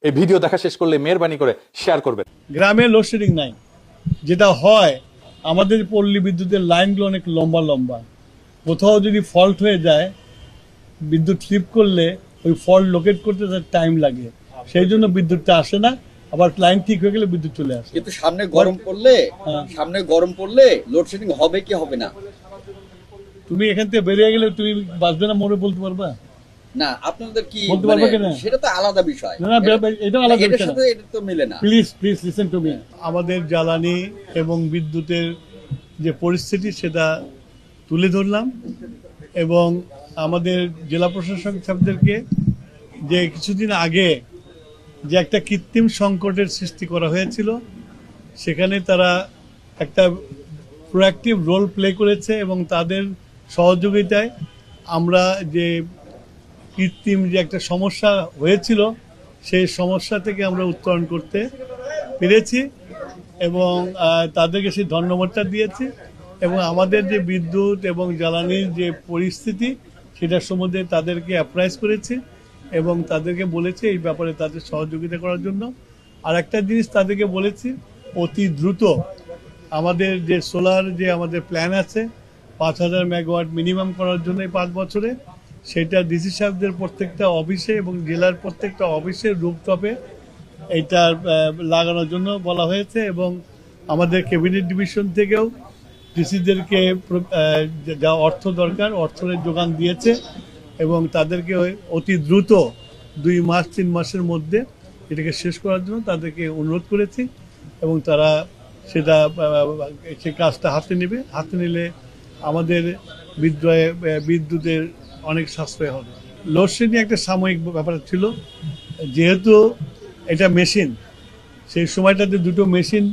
এই ভিডিও দেখা শেষ করলে মেহেরবানি করে শেয়ার করবেন। গ্রামে লোডশেডিং নাই, যেটা হয় আমাদের পল্লী বিদ্যুতের লাইনগুলো অনেক লম্বা লম্বা, কোথাও যদি ফল্ট হয়ে যায় বিদ্যুৎ স্লিপ করলে ওই ফল্ট লোকেট করতে তার টাইম লাগে, সেই জন্য বিদ্যুৎটা আসে না। আবার লাইন ঠিক হয়ে গেলে বিদ্যুৎ চলে আসে। কিন্তু সামনে গরম পড়লে লোডশেডিং হবে কি হবে না? তুমি এখান থেকে বেরিয়ে গেলে তুমি বাঁচবে না মরে বলতে পারবা না, আপনাদের কি বলতে পারবে কিনা? সেটা তো আলাদা বিষয়। না, এটা আলাদা এটার বিষয় না। সাথে এটা তো মিলে না। Please listen to me. আমাদের জ্বালানি এবং বিদ্যুতের যে পরিস্থিতি সেটা তুলে ধরলাম, এবং আমাদের জেলা প্রশাসক সাহেবদেরকে যে কিছুদিন আগে যে একটা কৃত্রিম সংকটের সৃষ্টি করা হয়েছিল, সেখানে তারা একটা প্রোঅ্যাক্টিভ রোল প্লে করেছে, এবং তাদের সহযোগিতায় আমরা যে কৃত্রিম যে একটা সমস্যা হয়েছিল সেই সমস্যা থেকে আমরা উত্তরণ করতে পেরেছি, এবং তাদেরকে সেই ধন্যবাদটা দিয়েছি। এবং আমাদের যে বিদ্যুৎ এবং জ্বালানির যে পরিস্থিতি সেটার সম্বন্ধে তাদেরকে অ্যাপ্রাইজ করেছি, এবং তাদেরকে বলেছি এই ব্যাপারে তাদের সহযোগিতা করার জন্য। আর একটা জিনিস তাদেরকে বলেছি, অতি দ্রুত আমাদের যে সোলার যে আমাদের প্ল্যান আছে 5,000 মেগাওয়াট মিনিমাম করার জন্য এই 5 বছরে, সেটা ডিসি সাহেবদের প্রত্যেকটা অফিসে এবং জেলার প্রত্যেকটা অফিসের রুফটপে এইটা লাগানোর জন্য বলা হয়েছে। এবং আমাদের ক্যাবিনেট ডিভিশন থেকেও ডিসিদেরকে যা অর্থ দরকার অর্থের যোগান দিয়েছে, এবং তাদেরকে অতি দ্রুত 2 মাস 3 মাসের মধ্যে এটাকে শেষ করার জন্য তাদেরকে অনুরোধ করেছি, এবং তারা সেটা সেই কাজটা হাতে নেবে। হাতে নিলে আমাদের বিদ্যুতের অনেক সাশ্রয় হবে। লোডশেডিং একটা সাময়িক ব্যাপার ছিল, যেহেতু এটা মেশিন, সেই সময়টাতে দুটো মেশিন